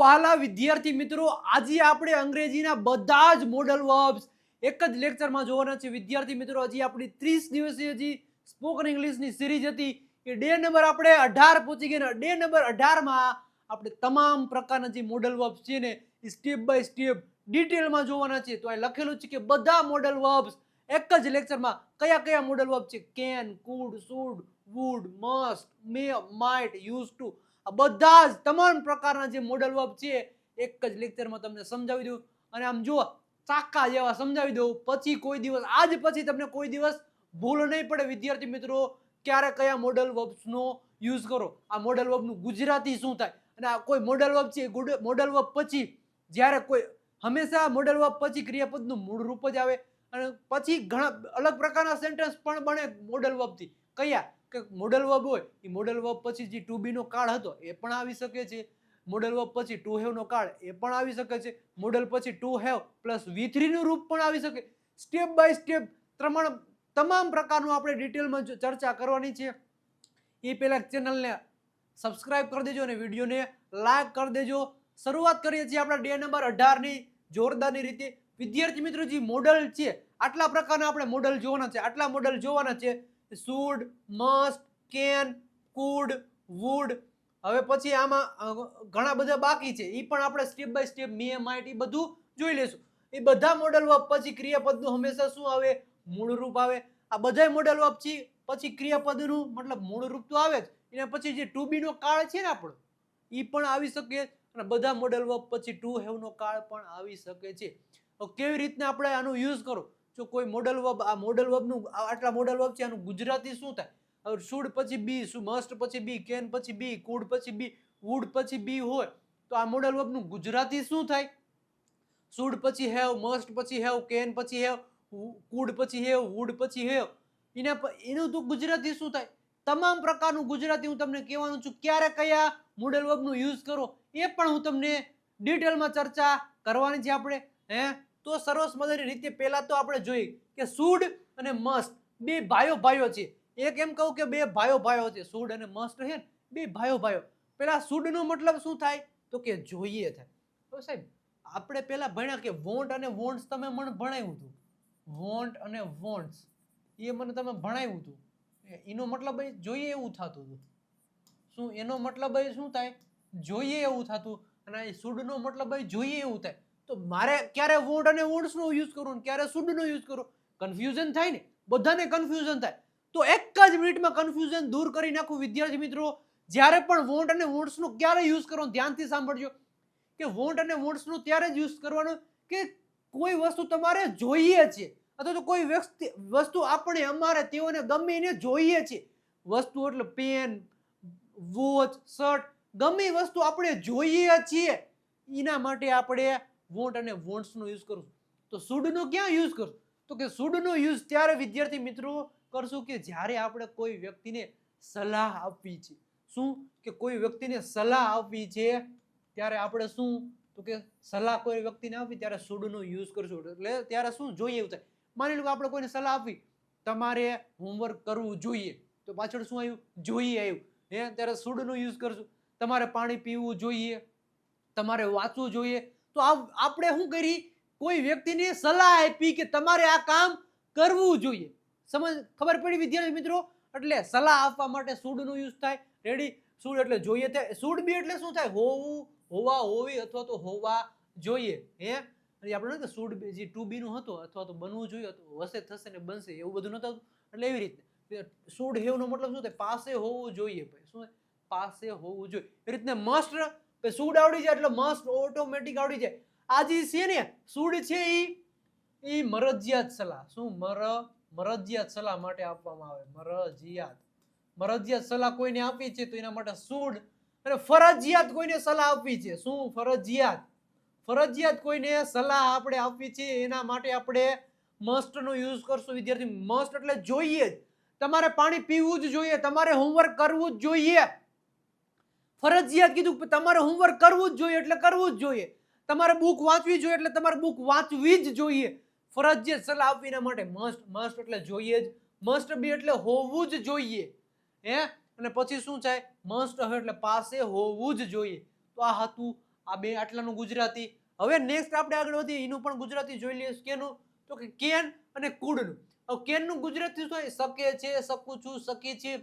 વાલા વિદ્યાર્થી મિત્રો, આજે આપણે અંગ્રેજીના બધા જ મોડલ વર્બ્સ એક જ લેક્ચરમાં જોવાના છે. વિદ્યાર્થી મિત્રો, હજી આપણી 30 દિવસીય હજી સ્પોકન ઇંગ્લિશની સિરીઝ હતી એ ડે નંબર આપણે 18 પહોંચી ગયા. ડે નંબર 18માં આપણે તમામ પ્રકારના જે મોડલ વર્બ્સ છે ને એ સ્ટેપ બાય સ્ટેપ ડિટેલમાં જોવાના છે. તો આ લખેલું છે કે બધા મોડલ વર્બ્સ એક જ લેક્ચરમાં કયા કયા મોડલ વર્બ છે. Can, could, should, would, must, may, might, use to, આ બધા જ તમામ પ્રકારના જે મોડલ વર્બ છે એક જ લેક્ચરમાં તમને સમજાવી દઉં. અને આમ જુઓ, ચાકા જેવા સમજાવી દઉં. પછી કોઈ દિવસ આજ પછી તમને કોઈ દિવસ ભૂલ નહીં પડે વિદ્યાર્થી મિત્રો ક્યારે કયા મોડલ વર્બ્સનો યુઝ કરો. આ મોડલ વર્બનું ગુજરાતી શું થાય, અને આ કોઈ મોડલ વર્બ છે મોડલ વર્બ પછી જ્યારે કોઈ હંમેશા મોડલ વર્બ પછી ક્રિયાપદનું મૂળ રૂપ જ આવે. અને પછી ઘણા અલગ પ્રકારના સેન્ટેન્સ પણ બને મોડલ વર્બથી. કયા કે મોડલ વર્બ હોય એ મોડલ વર્બ પછી જે ટુ બી નો કાળ હતો એ પણ આવી શકે છે. મોડલ વર્બ પછી ટુ હેવ નો કાળ એ પણ આવી શકે છે. મોડલ પછી ટુ હેવ પ્લસ V3 નું રૂપ પણ આવી શકે. સ્ટેપ બાય સ્ટેપ તમામ પ્રકારનું આપણે ડિટેલમાં ચર્ચા કરવાની છે. એ પહેલા ચેનલને સબસ્ક્રાઇબ કરી દેજો અને વિડીયોને લાઈક કરી દેજો. શરૂઆત કરીએ છીએ આપણા ડે નંબર 18ની જોરદારની રીતે. વિદ્યાર્થી મિત્રો, જે મોડલ છે આટલા પ્રકારના આપણે મોડલ જોવાના છે. આટલા મોડલ જોવાના છે: should, must, can, could, would. હવે પછી આમાં ઘણા બધા બાકી છે, એ પણ આપણે step by step may, might એ બધું જોઈ લેશું. એ બધા મોડલ વર્બ પછી ક્રિયાપદનું હંમેશા શું આવે? મૂળ રૂપ આવે. આ બધા મોડલ વર્બ પછી ક્રિયાપદનું મતલબ મૂળ રૂપ તો આવે જ, એના પછી જે ટુ બી નો કાળ છે ને આપણો એ પણ આવી શકે. અને બધા મોડલ વર્બ પછી ટુ હેવ નો કાળ પણ આવી શકે છે. કેવી રીતના આપણે આનો યુઝ કરો? જો કોઈ મોડલ વર્બ, આ મોડલ વર્બનું આટલા મોડલ વર્બ છે, આનું ગુજરાતી શું થાય? શુડ પછી બી, મસ્ટ પછી બી, કેન પછી બી, કુડ પછી બી, વુડ પછી બી હોય તો આ મોડલ વર્બનું ગુજરાતી શું થાય? શુડ પછી હેવ, મસ્ટ પછી હેવ, કેન પછી હેવ, કુડ પછી હેવ, વુડ પછી હેવ. એનું તો ગુજરાતી શું થાય? તમામ પ્રકારનું ગુજરાતી હું તમને કહેવાનું છું. ક્યારે કયા મોડલ વર્બનું યુઝ કરો એ પણ હું તમને ડિટેલમાં ચર્ચા કરવાની છે આપણે. તો સરસ મજાની રીતે પહેલા તો આપણે જોઈએ કે શુડ અને મસ્ટ બે ભાઈઓ છે. એક એમ કહું કે બે ભાઈઓ છે, શુડ અને મસ્ટ છે ને, બે ભાઈઓ. પેલા શુડ નો મતલબ શું થાય? તો કે જોઈએ થાય. તો સાહેબ આપણે પેલા ભણ્યા કે વોન્ટ અને વોન્ટ્સ, તમે મને ભણાવ્યું હતું. વોન્ટ અને વોન્ટ્સ એ મને તમે ભણાવ્યું હતું. એનો મતલબ જોઈએ એવું થતું હતું. શું એનો મતલબ શું થાય? જોઈએ એવું થતું. અને શુડ નો મતલબ જોઈએ એવું થાય. તો મારે ક્યારે વોન્ટ અને વોન્ટ્સ નો યુઝ કરવો ને ક્યારે શુડ નો યુઝ કરવો? કન્ફ્યુઝન થાય ને, બધાને કન્ફ્યુઝન થાય. તો એક જ મિનિટમાં કન્ફ્યુઝન દૂર કરી નાખું વિદ્યાર્થી મિત્રો. જ્યારે પણ વોન્ટ અને વોન્ટ્સ નો ક્યારે યુઝ કરવાનો ધ્યાનથી સાંભળજો. કે વોન્ટ અને વોન્ટ્સ નો ત્યારે જ યુઝ કરવાનો કે કોઈ વસ્તુ તમારે જોઈએ છે, અથવા તો કોઈ વસ્તુ આપણે અમારે તેઓને ગમે એને જોઈએ છે. વસ્તુ એટલે પેન, વોચ, શર્ટ, ગમે વસ્તુ આપણે જોઈએ છીએ એના માટે આપણે વોન્ટ અને વોન્ટ્સ નો યુઝ કરશું. તો શુડ નો ક્યાં યુઝ કરશું? તો કે શુડ નો યુઝ ત્યારે વિદ્યાર્થી મિત્રો કરશું કે જ્યારે આપણે કોઈ વ્યક્તિને સલાહ આપવી છે. શું કે કોઈ વ્યક્તિને સલાહ આપવી છે ત્યારે આપણે શું? તો કે સલાહ કોઈ વ્યક્તિને આપવી ત્યારે શુડ નો યુઝ કરશું. એટલે ત્યારે શું જોઈએ એવું થાય. માની લો કે આપણે કોઈને સલાહ આપવી, તમારે હોમવર્ક કરવું જોઈએ, તો પાછળ શું આવ્યું? જોઈએ આવ્યું. ત્યારે શુડ નો યુઝ કરશું. તમારે પાણી પીવું જોઈએ, તમારે વાંચવું જોઈએ. તો આપણે શું કરી? કોઈ વ્યક્તિને સલાહ આપી કે તમારે આ કામ કરવું જોઈએ. ખબર પડી વિદ્યાર્થી મિત્રો? એટલે સલાહ આપવા માટે શુડ નો યુઝ થાય. રેડી? શુડ એટલે જોઈએ થાય. શુડ બી એટલે શું થાય? હોવું, હોવા, હોવી અથવા તો હોવા જોઈએ. આપણે શુડ જે ટુ બી નું હતું અથવા તો બનવું જોઈએ, હશે, થશે ને બનશે એવું બધું નતું. એટલે એવી રીતે શુડ હેવ નો મતલબ શું થાય? પાસે હોવું જોઈએ. શું પાસે હોવું જોઈએ. એ રીતના મસ્ટ, શુડ આવડી જાય એટલે મસ્ટ ઓટોમેટિક આવડી જાય. આ જે છે ને શુડ છે એ મરજિયાત સલાહ. શું મરજિયાત સલાહ માટે આપવામાં આવે. મરજિયાત સલાહ કોઈને આપી છે તો એના માટે શુડ. અને ફરજિયાત કોઈને સલાહ આપવી છે. શું? ફરજિયાત કોઈને સલાહ આપણે આપવી છે એના માટે આપણે મસ્ટ નો યુઝ કરશું વિદ્યાર્થી. મસ્ટ એટલે જોઈએ જ. તમારે પાણી પીવું જ જોઈએ, તમારે હોમવર્ક કરવું જ જોઈએ. ફરજિયાત કીધું, તમારે હોમવર્ક કરવું જ જોઈએ એટલે કરવું જ જોઈએ. તમારે બુક વાંચવી જોઈએ એટલે તમારે બુક વાંચવી જ જોઈએ. ફરજિયાત સલાહ આપવી એના માટે મસ્ટ એટલે જોઈએ જ. મસ્ટ બી એટલે હોવું જ જોઈએ. અને પછી શું થાય? મસ્ટ એટલે પાસે હોવું જ જોઈએ. તો આ હતું આ બે આટલાનું ગુજરાતી. હવે નેક્સ્ટ આપણે આગળ વધીએ, એનું પણ ગુજરાતી જોઈ લઈએ. કેનું? તો કે કેન અને કુડનું. હવે કેનનું ગુજરાતી શું થાય? શકે છે, શકું છું, શકી છે,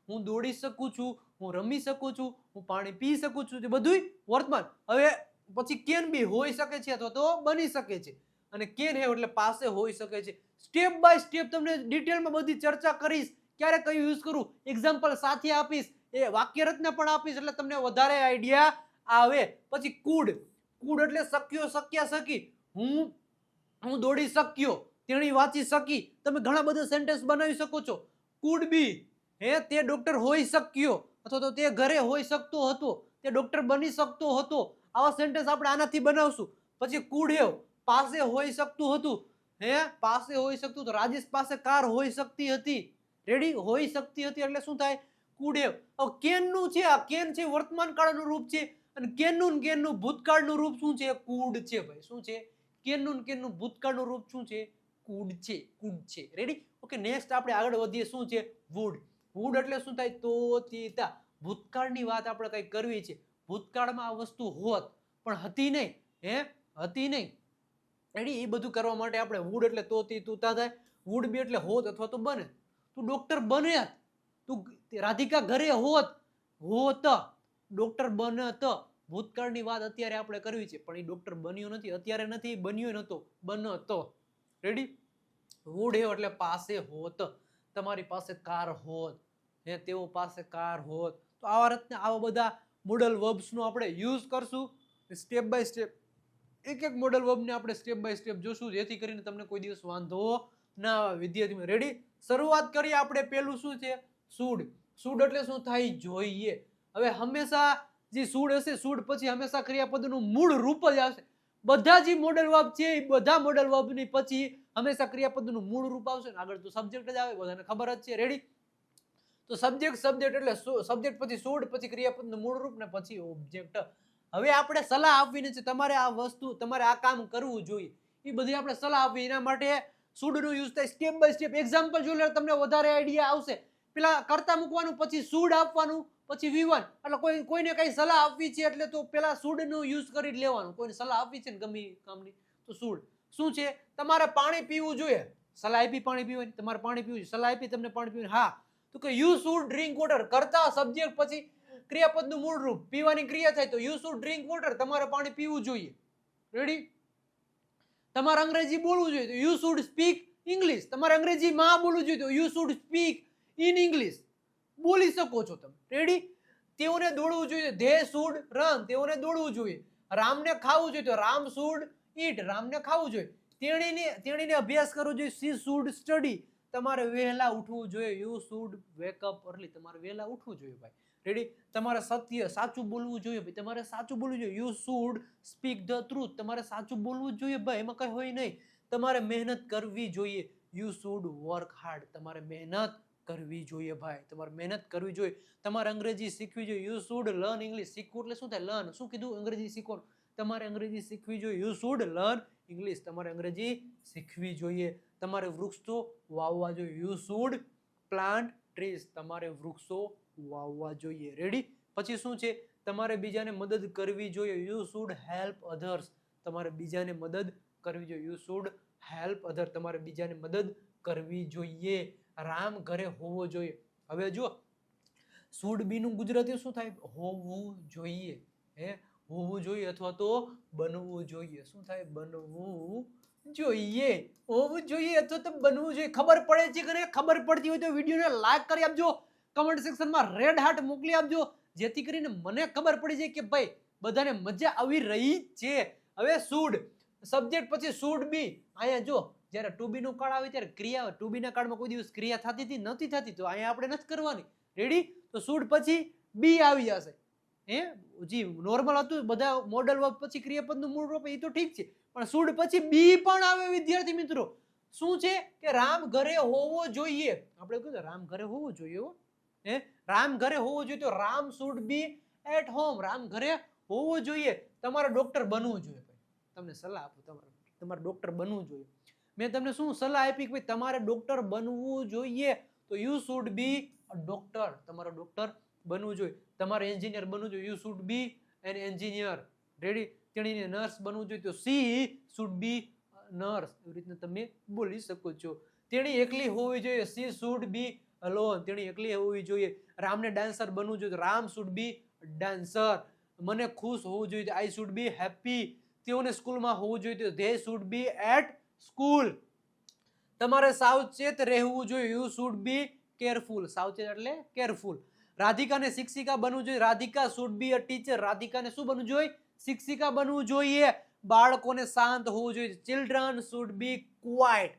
હું દોડી શકું છું, હું રમી શકું છું, હું પાણી પી શકું છું, બધું વર્તમાન. હવે પછી કેન બી હોઈ શકે છે અથવા તો બની શકે છે, અને કેન હેવ એટલે પાસે હોઈ શકે છે. સ્ટેપ બાય સ્ટેપ તમને ડિટેલમાં બધી ચર્ચા કરીશ. ક્યારે કયું યુઝ કરું, એક્ઝામ્પલ સાથે આપીશ, એ વાક્ય રચના પણ આપીશ, એટલે તમને વધારે આઈડિયા આવે. પછી કુડ. કુડ એટલે શક્યો, શક્યા, શકી. હું દોડી શક્યો, તેણી વાંચી શકી. તમે ઘણા બધા સેન્ટેન્સ બનાવી શકો છો. કુડ બી, તે ડોક્ટર હોઈ શક્યો, અથવા તો તે ઘરે હોઈ શકતો હતો, તે ડોક્ટર બની શકતો હતો. આવા સેન્ટેન્સ આપણે આનાથી બનાવશું. પછી કુડ હેવ, પાસે હોઈ શકતું હતું. પાસે હોઈ શકતું હતું. રાજેશ પાસે કાર હોઈ શકતી હતી. રેડી? હોઈ શકતી હતી એટલે શું થાય? Could have. હવે કેનનું છે, આ કેન છે વર્તમાન કાળનું રૂપ છે, અને કેનનું ભૂતકાળનું રૂપ શું છે? કુડ છે ભાઈ. શું છે? કેનનું ભૂતકાળનું રૂપ શું છે? કુડ છે. કુડ છે. રેડી? ઓકે, નેક્સ્ટ આપણે આગળ વધીએ. શું છે? વુડ. વુડ એટલે શું થાય? તો તીતા. ભૂતકાળની વાત આપણે કઈ કરવી છે. ભૂતકાળમાં આ વસ્તુ હોત પણ હતી નહીં. હતી નહીં. રેડી? એ બધું કરવા માટે આપણે વુડ એટલે તો તી તુતા થાય. વુડ બી એટલે હોત અથવા તો બને. તું ડોક્ટર બન્યા, તું રાધિકા ઘરે હોત, ડોક્ટર બનત. ભૂતકાળની વાત અત્યારે આપણે કરવી છે, પણ એ ડોક્ટર બન્યો નથી, અત્યારે નથી, બન્યો નતો, બનતો. રેડી? વુડ હેવ એટલે પાસે હોત, તમારી પાસે કાર હોત, તેઓ પાસે કાર હોત. તો આવા રીતના આવા બધા મોડલ વર્બ્સ નો આપણે યુઝ કરશું સ્ટેપ બાય સ્ટેપ. એક એક મોડલ વર્બ ને આપણે સ્ટેપ બાય સ્ટેપ જોશું, જેથી કરીને તમને કોઈ દિવસ વાંધો ના આવે. વિદ્યાર્થી રેડી? શરૂઆત કરીએ આપણે. પેલું શું છે? શુડ. શુડ એટલે શું થાય? જોઈએ. હવે હંમેશા જે શુડ હશે, શુડ પછી હંમેશા ક્રિયાપદનું મૂળ રૂપ જ આવશે. બધા જે મોડલ વર્બ છે એ બધા મોડલ વર્બ ની પછી હંમેશા ક્રિયાપદનું મૂળ રૂપ આવશે ને આગળ તો સબ્જેક્ટ જ આવે, બધાને ખબર જ છે. રેડી? તો સબ્જેક્ટ એટલે સબ્જેક્ટ પછી શુડ, પછી ક્રિયાપદનું મૂળ રૂપ ને પછી ઓબ્જેક્ટ. હવે આપણે સલાહ આપવીને છે, તમારે આ વસ્તુ, તમારે આ કામ કરવું જોઈએ, એ બધી આપણે સલાહ આપવી. એના માટે શુડ નો યુઝ થાય. સ્ટેપ બાય સ્ટેપ એક્ઝામ્પલ જોઈ લે તમને વધારે આઈડિયા આવશે. પેલા કરતા મૂકવાનું, પછી શુડ આપવાનું, પછી V1. એટલે કોઈને કઈ સલાહ આપવી છે એટલે તો પેલા શુડ નો યુઝ કરી લેવાનું. કોઈને સલાહ આપવી છે ને ગમે કામની, તો શુડ. શું છે? તમારે પાણી પીવું જોઈએ. સલાહ આપી પાણી પીવાની, તમારે પાણી પીવું જોઈએ. સલાહ આપી તમને પાણી પીવું, હા. તો કે યુ શુડ ડ્રિંક વોટર. કરતા સબ્જેક્ટ પછી ક્રિયાપદનું મૂળ રૂપ, પીવાની ક્રિયા થાય તો યુ શુડ ડ્રિંક વોટર, તમારે પાણી પીવું જોઈએ. રેડી? તમારે અંગ્રેજી બોલવું જોઈએ તો યુ શુડ સ્પીક ઇંગ્લિશ. તમારે અંગ્રેજીમાં બોલવું જોઈએ તો you should speak in English. બોલી શકો છો તમે. રેડી? તેઓને દોડવું જોઈએ, ધે શુડ રન, તેઓને દોડવું જોઈએ. રામને ખાવું જોઈએ તો રામ શુડ ઈટ, રામને ખાવું જોઈએ. તેણીને અભ્યાસ કરવો જોઈએ, સી શુડ સ્ટડી. તમારે વહેલા ઉઠવું જોઈએ, you should wake up early, તમારે વહેલા ઉઠવું જોઈએ ભાઈ. રેડી? તમારે સત્ય, સાચું બોલવું જોઈએ ભાઈ, તમારે સાચું બોલવું જોઈએ. You should speak the truth, તમારે સાચું બોલવું જોઈએ ભાઈ, એમાં કઈ હોય નહીં. તમારે મહેનત કરવી જોઈએ, યુ શુડ વર્ક હાર્ડ, તમારે મહેનત કરવી જોઈએ ભાઈ, તમારે મહેનત કરવી જોઈએ. તમારે અંગ્રેજી શીખવી જોઈએ, યુ શુડ લર્ન ઇંગ્લિશ. શીખવું એટલે શું થાય? લર્ન. શું કીધું? અંગ્રેજી શીખવાનું. તમારે અંગ્રેજી શીખવી જોઈએ, યુ શુડ લર્ન ઇંગ્લિશ, તમારે અંગ્રેજી શીખવી જોઈએ. તમારે વૃક્ષો વાવવા જોઈએ, યુ શુડ પ્લાન્ટ ટ્રીઝ, તમારે વૃક્ષો વાવવા જોઈએ. રેડી? પછી શું છે? તમારે બીજાને મદદ કરવી જોઈએ, યુ શુડ હેલ્પ અધર્સ, તમારે બીજાને મદદ કરવી જોઈએ, યુ શુડ હેલ્પ અધર, તમારે બીજાને મદદ કરવી જોઈએ. રામ ઘરે હોવો જોઈએ. હવે જો શુડ બી નું ગુજરાતી શું થાય? હોવું જોઈએ. હોવું જોઈએ અથવા તો બનવું જોઈએ. શું થાય? બનવું જોઈએ. હોવું જોઈએ અથવા તો બનવું જોઈએ. ખબર પડે છે કે ખબર પડતી હોય તો વિડીયોને લાઈક કરી આપજો, કમેન્ટ સેક્શનમાં રેડ હાર્ટ મોકલી આપજો, જેથી કરીને મને ખબર પડી જાય કે ભાઈ બધાને મજા આવી રહી છે. હવે શુડ સબ્જેક્ટ પછી શુડ બી. અહીંયા જો જ્યારે ટુ બી નું કાળ આવે ત્યારે ક્રિયા, ટુ બી ના કાળમાં કોઈ દિવસ ક્રિયા થતી હતી? નથી થતી, તો અહીંયા આપણે નથી કરવાની. રેડી? તો શુડ પછી બી આવી જશે. જી નોર્મલ હતું, બધા મોડલ વર્બ પછી ક્રિયાપદનું મૂળ રૂપ, એ તો ઠીક છે, પણ શુડ પછી બી પણ આવે. વિદ્યાર્થી મિત્રો, શું છે કે રામ ઘરે હોવો જોઈએ. આપણે કીધું રામ ઘરે હોવો જોઈએ. રામ ઘરે હોવો જોઈએ તો Ram should be at home, Ram ઘરે હોવો જોઈએ. તમારે ડોક્ટર બનવું જોઈએ. તમને સલાહ આપું, તમારે ડોક્ટર બનવું જોઈએ. મેં તમને શું સલાહ આપી કે તમારે ડોક્ટર બનવું જોઈએ, તો you should be a doctor, તમારે ડોક્ટર બનવું જોઈએ. તમારે એન્જિનિયર બનવું જોઈએ, you should be N engineer. Ready. તેણીને નર્સ બનવું જોઈએ તો સી શુડ બી નર્સ, એવી રીતના તમે બોલી શકો છો. તેણી એકલી હોવી જોઈએ, સી શુડ બી અલોન, તેણી એકલી હોવી જોઈએ. રામને ડાન્સર બનવું જોઈએ તો રામ શુડ બી ડાન્સર. મને ખુશ હોવું જોઈએ તો આઈ શુડ બી હેપી. તેઓને સ્કૂલમાં હોવું જોઈએ તો they should be at school. તમારે સાવચેત રહેવું જોઈએ, યુ શુડ બી કેરફુલ. સાવચેત એટલે કેરફુલ. રાધિકાને શિક્ષિકા બનવું જોઈએ, Radhika should be a teacher. રાધિકાને શું બનવું જોઈએ? શિક્ષિકા બનવું જોઈએ. બાળકોને શાંત હોવું જોઈએ, ચિલ્ડ્રન શુડ બી ક્વાઇટ.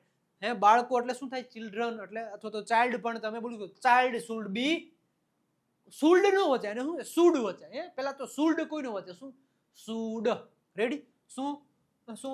બાળકો એટલે શું થાય? ચિલ્ડ્રન એટલે અથવા તો ચાઇલ્ડ પણ તમે બોલું ચાઇલ્ડ શુડ બી, શુલ્ડ નો વચાય અને શું શુડ વચાય. પેલા તો શુલ્ડ કોઈ નો વચાય, શું શુડ. રેડી. શું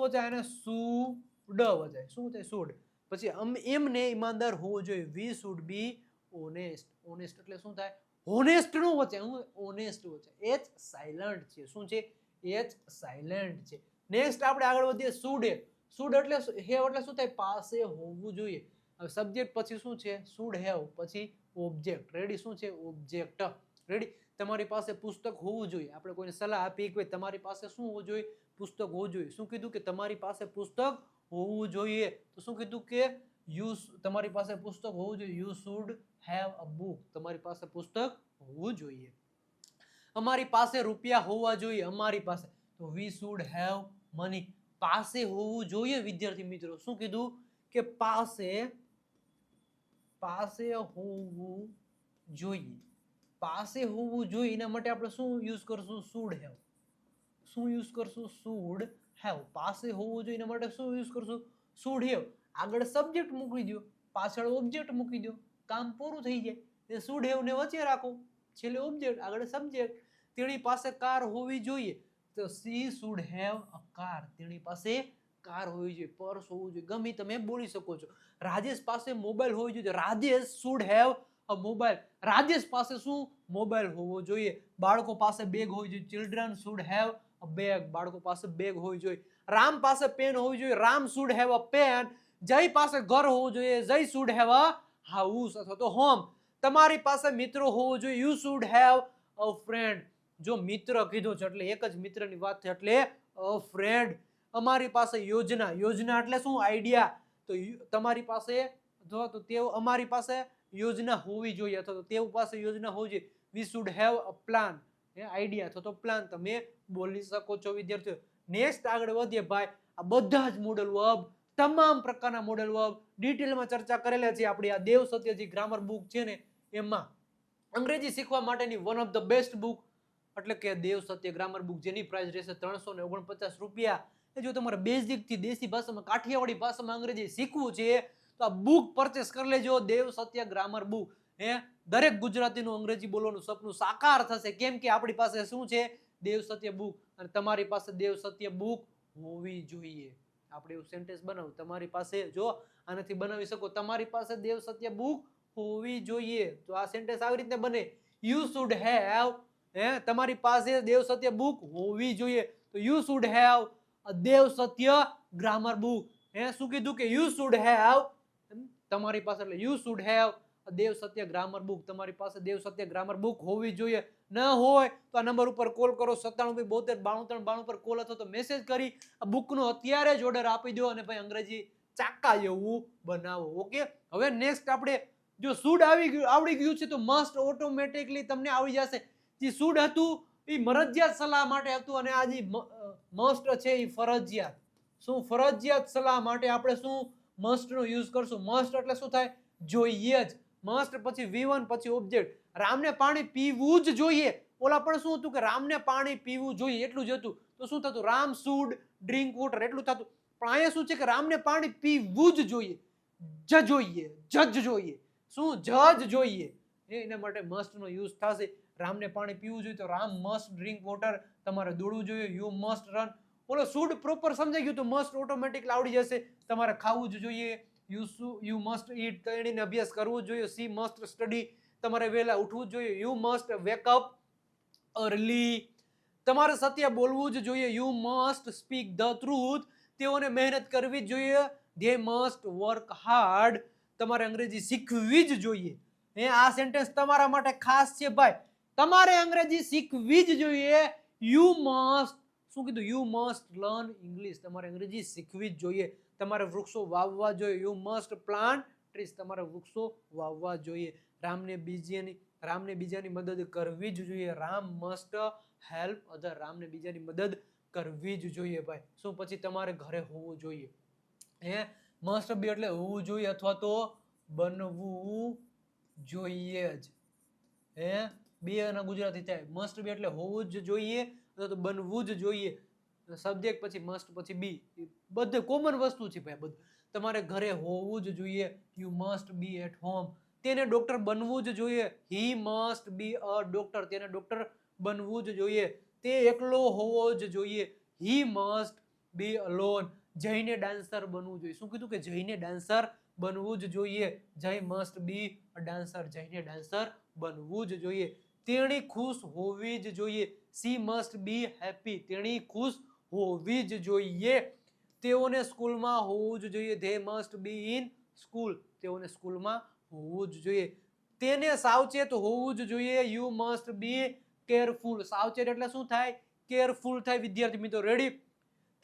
વચાય? અને શુડ વચાય. શું વચાય? શુડ. પછી એમને ઈમાનદાર હોવું જોઈએ, we should be honest. Honest એટલે શું થાય? હોનેસ્ટ નો વચાય, હું ઓનેસ્ટ વચાય. એચ સાયલન્ટ છે. શું છે? એચ સાયલન્ટ છે. નેક્સ્ટ આપણે આગળ વધીએ. Should have. શુડ એટલે હેવ એટલે શું થાય? પાસે હોવું જોઈએ. હવે સબ્જેક્ટ પછી શું છે? શુડ હેવ પછી ઓબ્જેક્ટ. રેડી. શું છે? ઓબ્જેક્ટ. રેડી. તમારી પાસે પુસ્તક હોવું જોઈએ. આપણે કોઈને સલાહ આપી કે તમારી પાસે શું હોવું જોઈએ? પુસ્તક હોવું જોઈએ. શું કીધું? કે તમારી પાસે પુસ્તક હોવું જોઈએ. તો શું કીધું? કે તમારી પાસે પુસ્તક હોવું જોઈએ. You should have a book. તમારી પાસે પુસ્તક હોવું જોઈએ. અમારી પાસે રૂપિયા હોવા જોઈએ. અમારી પાસે તો વી શુડ હેવ મની. પાસે હોવું જોઈએ વિદ્યાર્થી મિત્રો. શું કીધું? કે પાસે હોવું જોઈએ. પાસે હોવું જોઈએ. એના માટે આપણે શું યુઝ કરશું? Should have. શું યુઝ કરશું? Should have. પાસે હોવું જોઈએ એના માટે શું યુઝ કરશું? Should have. આગળ સબ્જેક્ટ મૂકી દો, પાછળ ઓબ્જેક્ટ મૂકી દો, કામ પૂરું થઈ જાય. એ શુડ હેવ ને વચ્ચે રાખો, છેલ્લે ઓબ્જેક્ટ, આગળ સબ્જેક્ટ. તેની પાસે કાર હોવી જોઈએ તો C should have a car. તેની પાસે કાર હોવી જોઈએ, પર્સ હોવું જોઈએ, ગમે તમે બોલી શકો છો. રાજેશ પાસે મોબાઈલ હોવો જોઈએ, Rajesh should have a mobile. Rajesh પાસે શું? મોબાઈલ હોવો જોઈએ. બાળકો પાસે બેગ હોવી જોઈએ, children should have a bag. બાળકો પાસે બેગ હોવી જોઈએ. રામ પાસે પેન હોવી જોઈએ, Ram should have a pen. Jay પાસે ઘર હોવું જોઈએ, જય શુડ હેવ અ હાઉસ અથવા તો હોમ. તમારી પાસે મિત્રો હોવો જોઈએ, you should have a friend. જો મિત્ર કીધું છે એટલે એક જ મિત્રની વાત છે એટલે અ ફ્રેન્ડ. અમારી પાસે યોજના. યોજના એટલે શું? આઈડિયા. તો તમારી પાસે જો તો તેઓ અમારી પાસે યોજના હોવી જોઈએ અથવા તો તેઓ પાસે યોજના હોવી જોઈએ. We should have a plan. Idea અથવા તો પ્લાન તમે બોલી શકો છો વિદ્યાર્થીઓ. નેક્સ્ટ આગળ વધીએ ભાઈ. આ બધા જ મોડલ વર્બ, તમામ પ્રકારના મોડલ વર્બ ડિટેલમાં ચર્ચા કરેલા છે આપણી આ દેવ સત્યજી ગ્રામર બુક છે ને એમાં. અંગ્રેજી શીખવા માટેની one of the best book એટલે કે દેવ સત્ય ગ્રામર બુક, જેની પ્રાઇસ રહેશે 349 રૂપિયા. જો તમારે બેઝિક થી દેશી ભાષામાં, કાઠિયાવાડી ભાષામાં અંગ્રેજી શીખવું છે તો આ બુક પરચેસ કરી લેજો, દેવ સત્ય ગ્રામર બુક. દરેક ગુજરાતીનું અંગ્રેજી બોલવાનું સપનું સાકાર થશે. કેમ કે આપણી પાસે શું છે? દેવ સત્ય બુક. અને તમારી પાસે દેવ સત્ય બુક હોવી જોઈએ. આપણે એવું સેન્ટેન્સ બનાવું, તમારી પાસે, જો આનાથી બનાવી શકો, તમારી પાસે દેવ સત્ય બુક હોવી જોઈએ. તો આ સેન્ટેન્સ આવી રીતે બને. યુ શુડ હેવ, તમારી પાસે દેવ સત્ય બુક હોવી જોઈએ. તો you should have a Dev Satya grammar book. શું કીધું? કે યુ શુડ હેવ, તમારી પાસે એટલે you should have a Dev Satya grammar book. તમારી પાસે દેવ સત્ય ગ્રામર બુક હોવી જોઈએ. ન હોય તો આ નંબર ઉપર કોલ કરો, 9772929392 પર કોલ અથવા તો મેસેજ કરી આ બુકનો અત્યારે જ ઓર્ડર આપી દો અને ભાઈ અંગ્રેજી ચાકા જેવું બનાવો. ઓકે. હવે નેક્સ્ટ આપણે જો શુડ આવડી ગયું છે તો મસ્ટ ઓટોમેટિકલી તમને આવી જશે. જે શુડ હતું એ મરજિયાત સલાહ માટે હતું અને આ જે મસ્ટ છે એ ફરજિયાત. શું? ફરજિયાત સલાહ માટે આપણે શું મસ્ટ નો યુઝ કરશું? મસ્ટ એટલે શું થાય? જોઈએ જ. મસ્ટ પછી V1 પછી ઓબ્જેક્ટ. રામને પાણી પીવું જ જોઈએ. ઓલા પણ શું હતું? કે રામને પાણી પીવું જોઈએ એટલું જ હતું. તો શું થતું? રામ શુડ ડ્રિંક વોટર એટલું થતું. પણ અહીંયા શું છે? કે રામને પાણી પીવું જ જોઈએ. જજ જોઈએ. શું? જજ જોઈએ. એના માટે મસ્ટ નો યુઝ થશે. રામને પાણી પીવું જોઈએ તો રામ મસ્ટ ડ્રિંક વોટર. તમારે દોડવું જોઈએ, યુ મસ્ટ રન. ઓલો શુડ પ્રોપર સમજાઈ ગયું તો મસ્ટ ઓટોમેટિક આવડી જશે. તમારે ખાવું જ જોઈએ, યુ મસ્ટ ઈટ. તેણીને અભ્યાસ કરવો જોઈએ, સી મસ્ટ સ્ટડી. તમારે વહેલા ઉઠવું જોઈએ, you must wake up early. તમારે સત્ય બોલવું જ જોઈએ, you must speak the truth. તેઓને મહેનત કરવી જ જોઈએ, ધે મસ્ટ વર્ક હાર્ડ. તમારે અંગ્રેજી શીખવી જ જોઈએ. આ સેન્ટેન્સ તમારા માટે ખાસ છે ભાઈ. તમારે અંગ્રેજી શીખવી જ જોઈએ, યુ મસ્ટ શું કીધું? You must learn English. તમારે અંગ્રેજી શીખવી જ જોઈએ. તમારે વૃક્ષો વાવવા જોઈએ. You must plant trees. તમારે વૃક્ષો વાવવા જોઈએ. રામને બીજાની મદદ કરવી જ જોઈએ. Ram must help other. રામને બીજાની મદદ કરવી જ જોઈએ ભાઈ. શું પછી તમારે ઘરે હોવું જોઈએ. મસ્ટ બી એટલે હોવું જોઈએ અથવા તો બનવું જોઈએ જ. બે ના ગુજરાતી થાય. મસ્ટ બી એટલે હોવું જ જોઈએ અથવા તો બનવું જ જોઈએ. સબ્જેક્ટ પછી મસ્ટ પછી બી, બધું કોમન વસ્તુ છે ભાઈ. બધું તમારે ઘરે હોવું જ જોઈએ. You must be at home. તેને ડોક્ટર બનવું જ જોઈએ. He must be a doctor. તેને ડોક્ટર બનવું જ જોઈએ. તે એકલો હોવો જ જોઈએ. He must be alone. જયને ડાન્સર બનવું જોઈએ. શું કીધું? કે જયને ડાન્સર બનવું જ જોઈએ. Jay must be a dancer. જયને ડાન્સર બનવું જ જોઈએ. તેણી ખુશ હોવી જ જોઈએ. She must be happy. તેણી ખુશ હોવી જ જોઈએ. તેઓને સ્કૂલમાં હોવું જ જોઈએ. They must be in school. તેઓને સ્કૂલમાં હોવું જ જોઈએ. તેને સાવચેત હોવું જ જોઈએ. You must be careful. સાવચેત એટલે શું થાય? કેરફુલ થાય વિદ્યાર્થી મિત્રો. રેડી?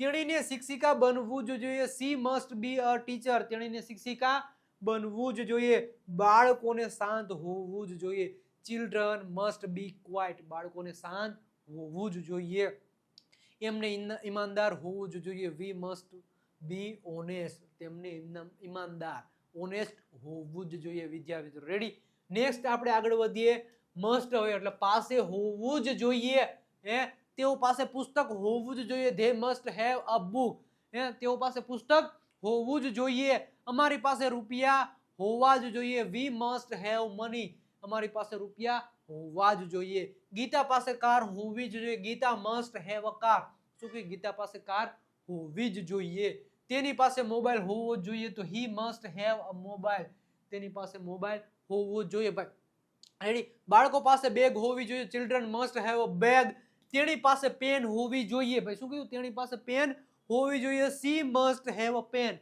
તેણીને શિક્ષિકા બનવું જ જોઈએ. She must be a teacher. તેણીને શિક્ષિકા બનવું જ જોઈએ. બાળકોને શાંત હોવું જ જોઈએ. Children must be quite. બાળકોને શાંત હોવું જ જોઈએ. એમને ઈમાનદાર હોવું જ જોઈએ. We must be honest. તેમને ઈમાનદાર ઓનેસ્ટ હોવું જ જોઈએ વિદ્યાર્થી મિત્રો. રેડી? નેક્સ્ટ આપણે આગળ વધીએ. મસ્ટ હોય એટલે પાસે હોવું જ જોઈએ. તેઓ પાસે પુસ્તક હોવું જ જોઈએ. They must have a book. તેઓ પાસે પુસ્તક હોવું જ જોઈએ. અમારી પાસે રૂપિયા હોવા જ જોઈએ. We must have money. અમારી પાસે રૂપિયા હોવા જ જોઈએ. ગીતા પાસે કાર હોવી જ જોઈએ. Geeta must have a car. શું કે ગીતા પાસે કાર હોવી જ જોઈએ. તેની પાસે મોબાઈલ હોવો જ જોઈએ. તો he must have a mobile. તેની પાસે મોબાઈલ હોવો જ જોઈએ ભાઈ. રેડી? બાળકો પાસે બેગ હોવી જોઈએ. Children must have a bag. તેની પાસે પેન હોવી જોઈએ ભાઈ. શું કીધું? તેની પાસે પેન હોવી જોઈએ. She must have a pen.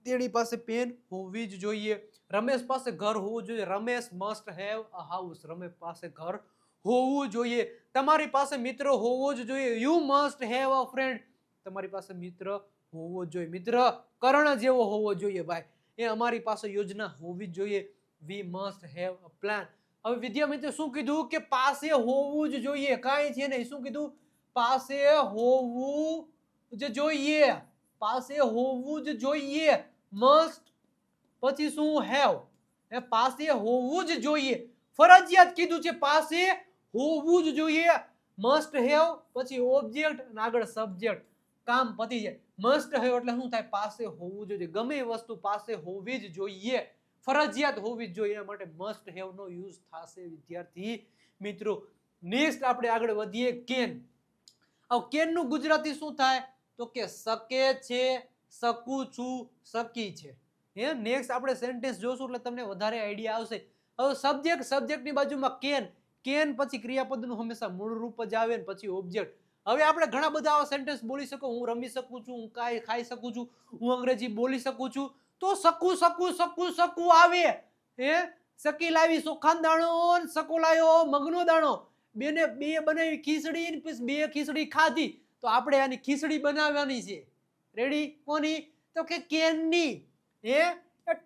તેની પાસે પેન હોવી જ જોઈએ. રમેશ પાસે ઘર હોવું જોઈએ. Ramesh must have a house. Ramesh પાસે ઘર હોવું જોઈએ. તમારી પાસે મિત્ર હોવો જ જોઈએ. You must have a friend. તમારી પાસે મિત્ર હોવો જોઈએ. મિત્ર કર્ણ જેવો હોવો જોઈએ ભાઈ. અમારી પાસે યોજના હોવી જ જોઈએ. We must have a plan. હવે વિદ્યાર્થી મિત્રો શું કીધું? કે પાસે હોવું જ જોઈએ. કાંઈ છે નહીં. શું કીધું? પાસે હોવું જ જોઈએ. પાસે હોવું જ જોઈએ. મસ્ટ પછી શું? હેવ. પાસે હોવું જ જોઈએ. ફરજિયાત કીધું છે. પાસે હોવું જ જોઈએ. મસ્ટ હેવ પછી ઓબ્જેક્ટ અને આગળ સબ્જેક્ટ. કામ પતી જાય. મસ્ટ હેવ એટલે શું થાય? પાસે હોવું જોઈએ. ગમે એ વસ્તુ પાસે હોવી જ જોઈએ. ફરજિયાત હોવી જ જોઈએ. એના માટે મસ્ટ હેવ નો યુઝ થશે વિદ્યાર્થી મિત્રો. નેક્સ્ટ આપણે આગળ વધીએ. કેન. હવે કેન નું ગુજરાતી શું થાય? તો કે શકે છે, શકું છું, શકી છે. નેક્સ્ટ આપણે સેન્ટેન્સ જોશું એટલે તમને વધારે આઈડિયા આવશે. હવે સબ્જેક્ટની બાજુમાં કેન. કેન પછી ક્રિયાપદનું હંમેશા મૂળ રૂપ જ આવે પછી ઓબ્જેક્ટ. હવે આપણે ઘણા બધા આવા સેન્ટેન્સ બોલી શકો. હું રમી શકું છું, હું કાંઈ ખાઈ શકું છું, હું અંગ્રેજી બોલી શકું છું. તો શકું આવે. શકી લાવી ચોખાનો દાણો, શકો લાવ્યો મગનો દાણો. બે બનાવી ખીચડી, બે ખીચડી ખાધી. તો આપણે આની ખીચડી બનાવવાની છે. રેડી? કોની? તો કે કેનની.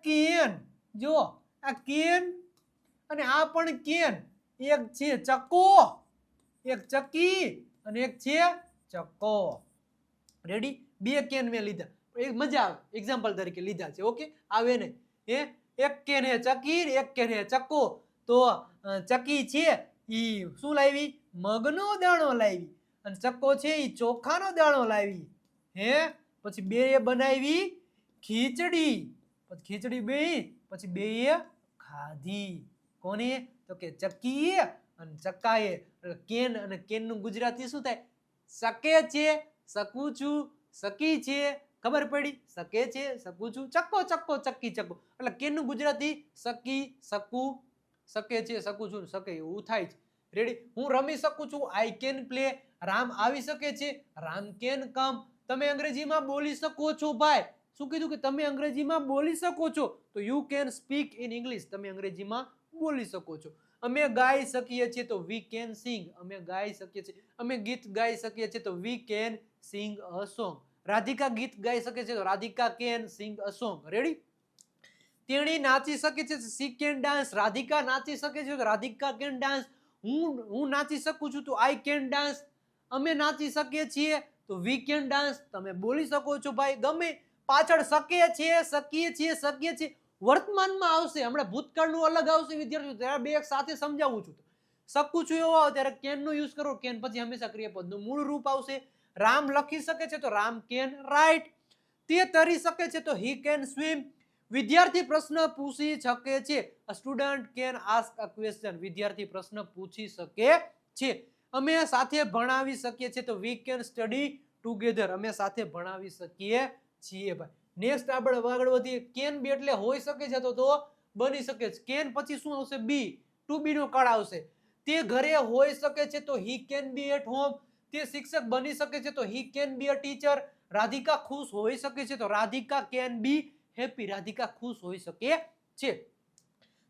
કેન. જો આ કેન અને આ પણ કેન. એક છે ચક્કો, એક ચક્કી અને એક છે ચક્કો. રેડી? બે કેન મેં લીધા. એક મજા આવે. એક્ઝામ્પલ તરીકે લીધા છે. ઓકે? આવે ને? એક કેન હે ચક્કી, એક કેન હે ચક્કો. તો ચક્કી છે ઈ શું લાવી? મગનો દાણો લાવી. અને ચક્કો છે ઈ ચોખાનો દાણો લાવી. પછી બે બનાવી ખીચડી. પછી ખીચડી પછી બે ખાધી. કોને? તો કે ચક્કી અને ચક્કાએ. કેન અને કેન નું ગુજરાતી શું થાય? શકે છે, શકું છું, શકી છે. ખબર પડી? શકે છે, શકું છું, ચક્કો ચક્કો ચક્કી ચક્કો. એટલે કેન નું ગુજરાતી શકી, શકું, શકે છે, શકું છું, શકે એવું થાય છે. રેડી? હું રમી શકું છું. I can play. રામ આવી શકે છે. Ram can come. તમે અંગ્રેજીમાં બોલી શકો છો ભાઈ. શું કીધું? કે તમે અંગ્રેજીમાં બોલી શકો છો. તો you can speak in English. તમે અંગ્રેજીમાં બોલી શકો છો. અમે ગાઈ શકીએ છીએ તો વી કેન સિંગ, અમે ગાઈ શકીએ છીએ. અમે ગીત ગાઈ શકીએ છીએ તો we can sing a song. Radhika ગીત ગાઈ શકે છે તો Radhika can sing a song. Ready? તેણી નાચી શકે છે, સી કેન ડાન્સ. રાધિકા નાચી શકે છે તો રાધિકા કેન ડાન્સ. હું નાચી શકું છું તો આઈ કેન ડાન્સ. અમે નાચી શકીએ છીએ તો વી કેન ડાન્સ. તમે બોલી શકો છો ભાઈ. ગમે પાછળ શકીએ છીએ વર્તમાનમાં આવશે. હમણાં ભૂતકાળનું અલગ આવશે વિદ્યાર્થીઓ. ત્યારે બે એક સાથે સમજાવું છું. શકું છું એવો આવે ત્યારે કેન નો યુઝ કરો. કેન પછી હંમેશા ક્રિયાપદનું મૂળ રૂપ આવશે. રામ લખી શકે છે તો રામ કેન રાઇટ. તે તરી શકે છે તો હી કેન સ્વિમ. વિદ્યાર્થી પ્રશ્ન પૂછી શકે છે. A student can ask a question. વિદ્યાર્થી પ્રશ્ન પૂછી શકે છે. અમે સાથે ભણાવી શકીએ છીએ તો વી કેન સ્ટડી ટુગેધર. અમે સાથે ભણાવી શકીએ છીએ ભાઈ. નેક્સ્ટ આપણે આગળ વધીએ. કેન બી એટલે હોઈ શકે છે તો બની શકે છે. કેન પછી શું આવશે? બી. ટુ બી નો કાળ આવશે. તે ઘરે હોઈ શકે છે તો he can be at home. તે શિક્ષક બની શકે છે તો he can be a teacher. Radhika ખુશ હોઈ શકે છે તો Radhika can be happy. Radhika ખુશ હોઈ શકે છે.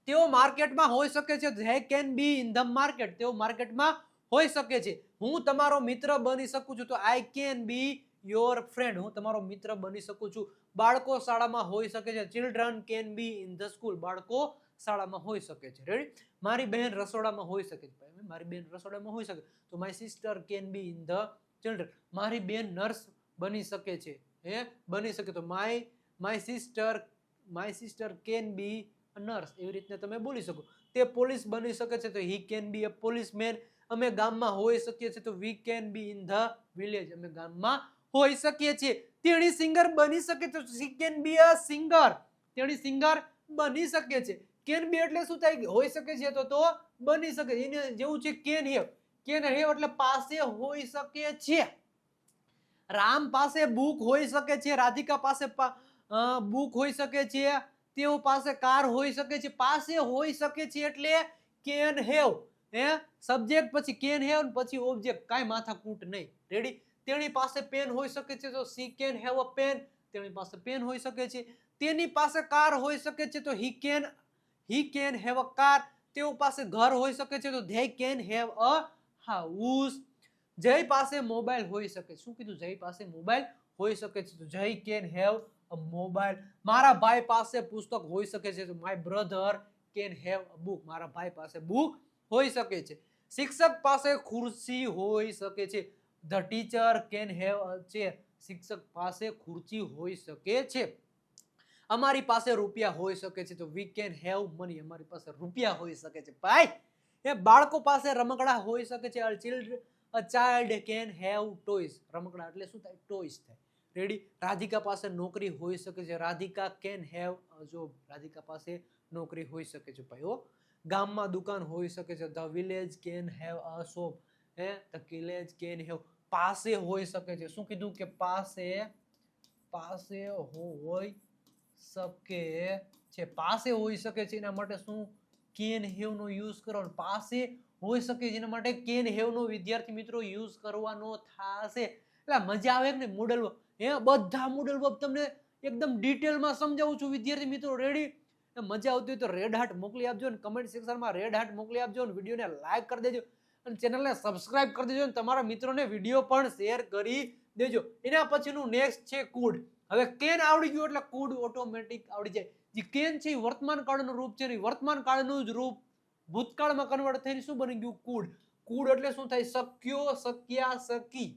તેઓ માર્કેટમાં હોઈ શકે છે. They can be in the market. તેઓ માર્કેટમાં હોઈ શકે છે. હું તમારો મિત્ર બની શકું છું તો I can be your friend. હું તમારો મિત્ર બની શકું છું. બાળકો શાળામાં હોઈ શકે છે. Children can be in the school. બાળકો શાળામાં હોઈ શકે છે. રેડી? મારી બહેન રસોડામાં હોઈ શકે છે. મારી બહેન રસોડામાં હોઈ શકે તો my sister can be in the children. મારી બેન નર્સ બની શકે છે. બની શકે તો my sister can be a nurse. એવી રીતના તમે બોલી શકો. તે પોલીસ બની શકે છે તો he can be a policeman. અમે ગામમાં હોઈ શકીએ છીએ તો we can be in the village. અમે ગામમાં હોઈ શકીએ છીએ. તેણી સિંગર બની શકે તો she can be a singer. તેણી સિંગર બની શકે છે. કેન બી એટલે શું થાય? હોઈ શકે છે તો બની શકે. એને જેવું છે કેન હેવ. કેન હેવ એટલે પાસે હોઈ શકે છે. રામ પાસે બુક હોઈ શકે છે. રાધિકા પાસે બુક હોઈ શકે છે. તેઓ પાસે કાર હોઈ શકે છે. પાસે હોઈ શકે છે એટલે કેન હેવ. સબ્જેક્ટ પછી કેન હેવ પછી ઓબ્જેક્ટ. કાંઈ માથાકૂટ નહીં. રેડી? તેની પાસે પેન હોઈ શકે છે તો she can have a pen. તેની પાસે પેન હોઈ શકે છે. તેની પાસે કાર હોઈ શકે છે તો he can have a car. તેઓ પાસે ઘર હોઈ શકે છે તો they can have a house. જય પાસે મોબાઈલ હોઈ શકે. શું કીધું? જય પાસે મોબાઈલ હોઈ શકે છે તો જય કેન હેવ અ મોબાઈલ. મારા ભાઈ પાસે પુસ્તક હોઈ શકે છે તો my brother can have a book. મારા ભાઈ પાસે બુક હોઈ શકે છે. શિક્ષક પાસે ખુરશી હોઈ શકે છે. The teacher can have a chair. શિક્ષક પાસે ખુરશી હોઈ શકે છે. અમારી પાસે રૂપિયા હોઈ શકે છે તો વી કેન હેવ મની. અમારી પાસે રૂપિયા હોઈ શકે છે ભાઈ. બાળકો પાસે રમકડા હોઈ શકે છે. A child can have toys. રમકડા એટલે શું થાય? ટોયસ થાય. રેડી? રાધિકા પાસે નોકરી હોઈ શકે છે. Radhika can have a job. Radhika પાસે નોકરી હોઈ શકે છે ભાઈઓ. ગામમાં દુકાન હોઈ શકે છે. The village can have a shop. The village can have. પાસે હોઈ શકે છે. શું કીધું? કે પાસે હોઈ શકે છે. પાસે હોઈ શકે છે એના માટે શું કેન હેવ નો યુઝ કરવાનો. પાસે હોઈ શકે છે એના માટે કેન હેવ નો વિદ્યાર્થી મિત્રો યુઝ કરવાનો થશે. એટલે મજા આવે ને મોડલ વર્બ. બધા મોડલ વર્બ તમને એકદમ ડિટેલમાં સમજાવું છું વિદ્યાર્થી મિત્રો. રેડી? મજા આવતી હોય તો રેડ હાર્ટ મોકલી આપજો ને કમેન્ટ સેક્શનમાં રેડ હાર્ટ મોકલી આપજો ને વિડીયોને લાઈક કરી દેજો અને ચેનલને સબસ્ક્રાઇબ કરી દેજો ને તમારા મિત્રોને વિડીયો પણ શેર કરી દેજો. એના પછીનું નેક્સ્ટ છે કુડ. હવે કેન આવડી ગયું એટલે કુડ ઓટોમેટિક આવડી જાય. જે કેન છે એ વર્તમાન કાળનું રૂપ છે ને વર્તમાન કાળનું જ રૂપ ભૂતકાળમાં કન્વર્ટ થઈને શું બની ગયું? કુડ. કુડ એટલે શું થાય? શક્યો, શક્યા, શકી.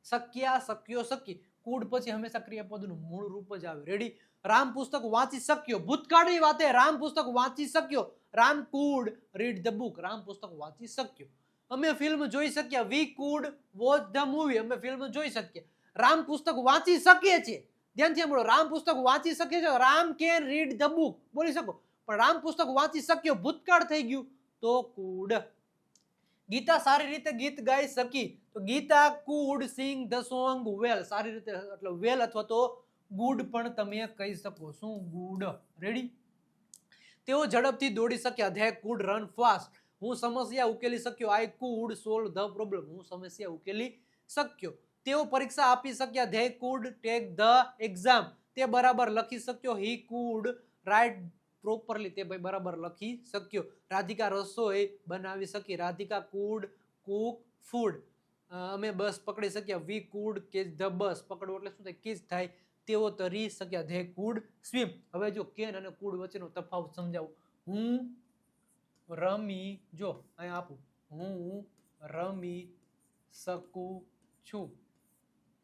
શક્યા, શક્યો, શકી. કુડ પછી હંમેશા ક્રિયાપદનું મૂળ રૂપ જ આવે. રેડી? રામ પુસ્તક વાંચી શક્યો. ભૂતકાળની વાતે રામ પુસ્તક વાંચી શક્યો. Ram food read the book. Ram પુસ્તક વાંચી શક્યો. અમે ફિલ્મ જોઈ શક્યા. We food watch the movie. અમે ફિલ્મ જોઈ શકીએ. રામ પુસ્તક વાંચી શકીએ છીએ. ધ્યાનથી સાંભળો. રામ પુસ્તક વાંચી શકે છે. Ram can read the book. બોલી શકો. પણ રામ પુસ્તક વાંચી શક્યો ભૂતકાળ થઈ ગયું તો કુડ. ગીતા સારી રીતે ગીત ગાઈ શકી તો Gita could sing the song well. સારી રીતે એટલે વેલ અથવા તો ગુડ પણ તમે કહી શકો. શું? ગુડ. રેડી? તેઓ ઝડપથી દોડી શક્યા. They food run fast. હું સમસ્યા ઉકેલી શક્યો. I could solve the problem. હું સમસ્યા ઉકેલી શક્યો. તેઓ પરીક્ષા આપી શક્યા. They food take the exam. તે બરાબર લખી શક્યો. હી કુડ રાઇટ પ્રોપરલી તે ભાઈ બરાબર લખી શક્યો. રાધિકા રસોઈ બનાવી શકી. Radhika could cook food. અમે બસ પકડી શક્યા. We could catch the bus. પકડવું એટલે શું થાય? કેચ થાય. તેઓ તરી શક્યા. They could swim. હવે જો કેન અને કુડ વચ્ચેનો તફાવત સમજાવું. હું રમી, જો અહીંયા આપું, હું રમી શકું છું.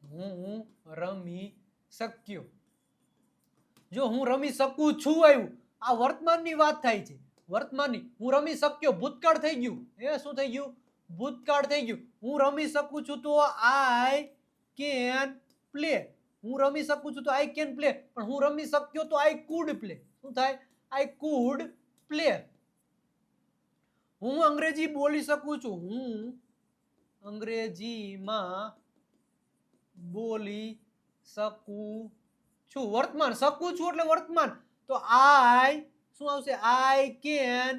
હું રમી શક્યો. જો હું રમી શકું છું આવ્યું, આ વર્તમાનની વાત થાય છે. વર્તમાનની. હું રમી શક્યો, ભૂતકાળ થઈ ગયું. શું થઈ ગયું? ભૂતકાળ થઈ ગયું. હું રમી શકું છું તો આઈ કેન પ્લે. હું રમી શકું છું તો આઈ કેન પ્લે. પણ હું રમી શક્યો તો આઈ કુડ પ્લે. શું થાય? I could play. હું અંગ્રેજી બોલી શકું છું. હું અંગ્રેજીમાં બોલી શકું છું. વર્તમાન. શકું છું એટલે વર્તમાન. તો આઈ શું આવશે? I can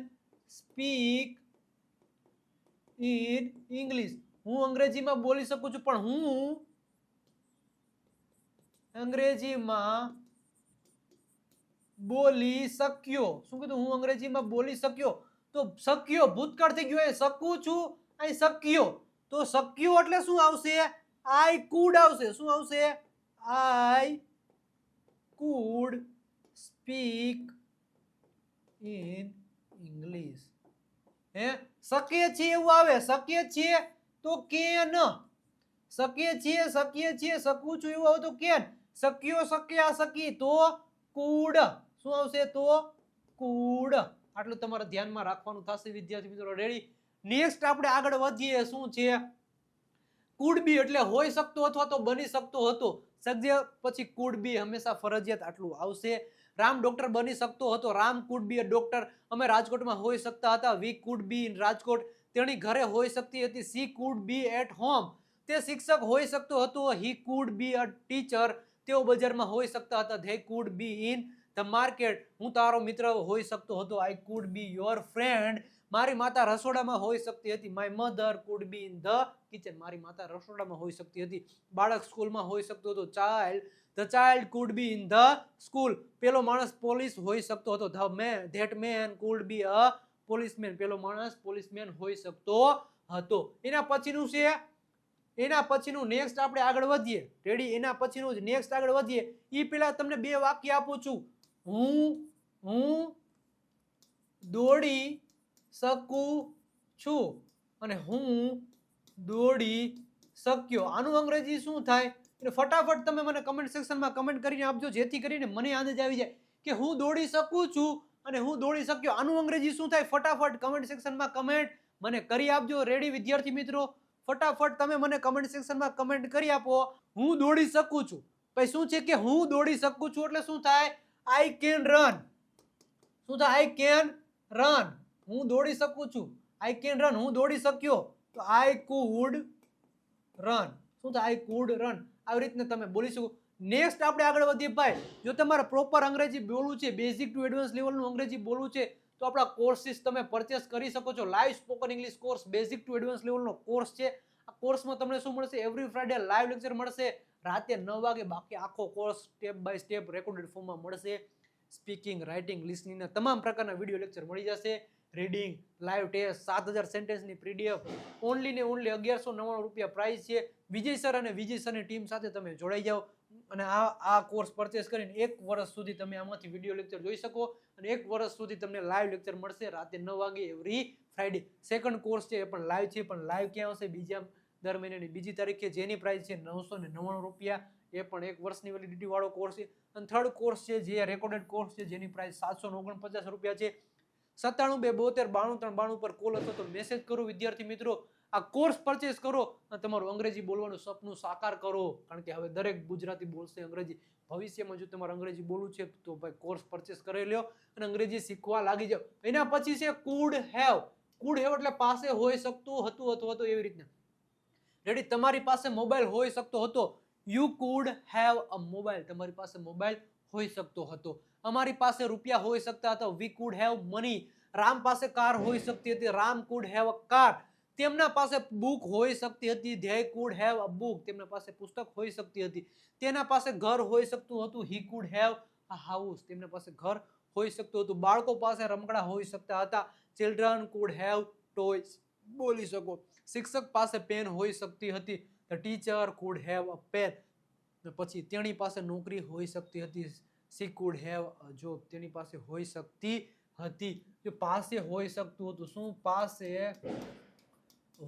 speak in English. હું અંગ્રેજીમાં બોલી શકું છું, પણ હું અંગ્રેજીમાં બોલી શક્યો. શું કીધું? હું અંગ્રેજીમાં બોલી શક્યો. તો શક્યો ભૂતકાળ થઈ ગયો. શકું છું, અહીં શક્યો. તો શક્યો એટલે શું આવશે? આઈ કુડ આવશે. શું આવશે? I could speak in English. શકીએ છીએ એવું આવે. શકીએ છીએ તો કેન. શકીએ છીએ શકું છું એવું આવે તો કેન. શક્યો, શક્યા, શકી તો કુડ. શું આવશે? તો કુડ. આટલું તમારે ધ્યાનમાં રાખવાનું થશે વિદ્યાર્થી મિત્રો. રેડી? નેક્સ્ટ આપણે આગળ વધીએ. શું છે? કુડ બી એટલે હોઈ શકતો અથવા તો બની શકતો હતો. સજ્ય પછી કુડ બી હંમેશા ફરજિયાત આટલું આવશે. રામ ડોક્ટર બની શકતો હતો. Ram could be a doctor. અમે રાજકોટમાં હોઈ શકતા હતા. We could be in Rajkot. તેણી ઘરે હોઈ શકતી હતી. She could be at home. તે શિક્ષક હોઈ શકતો હતો. He could be a teacher. તેઓ બજારમાં હોઈ શકતા હતા. They could be in the market. હું તારો મિત્ર હોઈ શકતો હતો. I could be your friend. મારી માતા રસોડામાં હોઈ શકતી હતી. My mother food be in the kitchen. મારી માતા રસોડામાં હોઈ શકતી હતી. બાળક સ્કૂલમાં હોઈ શકતો હતો. The child food be in the school. પેલો માણસ પોલીસ હોઈ શકતો હતો. That main food be a policeman. પેલો માણસ પોલીસમેન હોઈ શકતો હતો. એના પછીનું છે, એના પછીનું નેક્સ્ટ આપણે આગળ વધીએ. રેડી? એના પછીનું જ નેક્સ્ટ આગળ વધીએ. એ પેલા તમને બે વાક્ય આપું છું. હું દોડી શકું છું અને હું દોડી શક્યો. આનું અંગ્રેજી શું થાય? એટલે ફટાફટ તમે મને કમેન્ટ સેક્શનમાં કમેન્ટ કરીને આપજો, જેથી કરીને મને આનંદ આવી જાય કે હું દોડી શકું છું અને હું દોડી શક્યો. આનું અંગ્રેજી શું થાય? ફટાફટ કમેન્ટ સેક્શનમાં કમેન્ટ મને કરી આપજો. રેડી વિદ્યાર્થી મિત્રો? ફટાફટ તમે મને કમેન્ટ સેક્શનમાં કમેન્ટ કરી આપો. હું દોડી શકું છું. પછી શું છે કે હું દોડી શકું છું એટલે શું થાય? I can run. શું થાય? I can run. હું દોડી શકું છું. I can run. હું દોડી શક્યો તો આઈ કુડ રન. શું થાય? I could run. આવી રીતના તમે બોલી શકો. નેક્સ્ટ આપણે આગળ વધીએ ભાઈ. જો તમારે પ્રોપર અંગ્રેજી બોલવું છે, બેઝિક ટુ એડવાન્સ લેવલનું અંગ્રેજી બોલવું છે, તો આપણા કોર્સીસ તમે પરચેસ કરી શકો છો. Live spoken English course basic to advance લેવલનો કોર્સ છે. આ કોર્સમાં તમને શું મળશે? એવરી ફ્રાઈડે લાઈવ લેક્ચર મળશે રાતે 9 વાગે. બાકી આખો course step by step recorded ફોર્મમાં મળશે. સ્પીકિંગ, રાઇટિંગ, લિસનિંગના તમામ પ્રકારના વિડીયો લેક્ચર મળી જશે. રીડિંગ, લાઈવ ટેસ્ટ, 7000 સેન્ટેન્સની પીડીએફ. ઓનલી ને ઓનલી 1199 રૂપિયા પ્રાઇસ છે. વિજય સર અને વિજય સરની ટીમ સાથે તમે જોડાઈ જાઓ અને આ કોર્સ પરચેસ કરીને 1 વર્ષ સુધી તમે આમાંથી વિડીયો લેક્ચર જોઈ શકો અને 1 વર્ષ સુધી તમને લાઈવ લેક્ચર મળશે રાતે 9 વાગે એવરી ફ્રાઈડે. સેકન્ડ કોર્સ છે એ પણ લાઈવ છે, પણ લાઈવ ક્યાં આવશે? બીજા દર મહિનાની 2જી તારીખે, જેની પ્રાઇસ છે 999 રૂપિયા. એ પણ 1 વર્ષની વેલિડિટી વાળો કોર્સ છે. અને થર્ડ કોર્સ છે જે રેકોર્ડેડ કોર્સ છે, જેની પ્રાઇસ 749 રૂપિયા છે. 97 272 93 92 પર કોલ અથવા તો મેસેજ કરો વિદ્યાર્થી મિત્રો. આ કોર્સ પરચેસ કરો અને તમારું અંગ્રેજી બોલવાનું સપનું સાકાર કરો. કારણ કે હવે દરેક ગુજરાતી બોલશે અંગ્રેજી. ભવિષ્યમાં જો તમારે અંગ્રેજી બોલવું છે તો ભાઈ કોર્સ પરચેસ કરી લ્યો અને અંગ્રેજી શીખવા લાગી જાઓ. એના પછી છે કુડ હેવ. કુડ હેવ એટલે પાસે હોઈ શકતું હતું અથવા તો એવી રીતના. રેડી? તમારી પાસે મોબાઈલ હોઈ શકતો હતો. You could have a mobile. તમારી પાસે મોબાઈલ હોઈ શકતો હતો. અમારી પાસે રૂપિયા હોઈ શકતા હતા. We could have money. Ram પાસે કાર હોઈ શકતી હતી. Ram food have a car. તેમના પાસે બુક હોઈ શકતી હતી. They food have a book. તેમના પાસે પુસ્તક હોઈ શકતી હતી. તેના પાસે ઘર હોઈ શકતું હતું. He could have a house. તેમના પાસે ઘર હોઈ શકતું હતું, બાળકો પાસે રમકડા હોઈ શકતા હતા. ચિલ્ડ્રન કુડ હેવ ટોયસ બોલી શકો. શિક્ષક પાસે પેન હોઈ શકતી હતી. The teacher could have a pen. પછી તેની પાસે નોકરી હોઈ શકતી હતી. She could have a job. તેની પાસે હોઈ શકતી હતી. જો પાસે હોઈ શકતું હતું, શું પાસે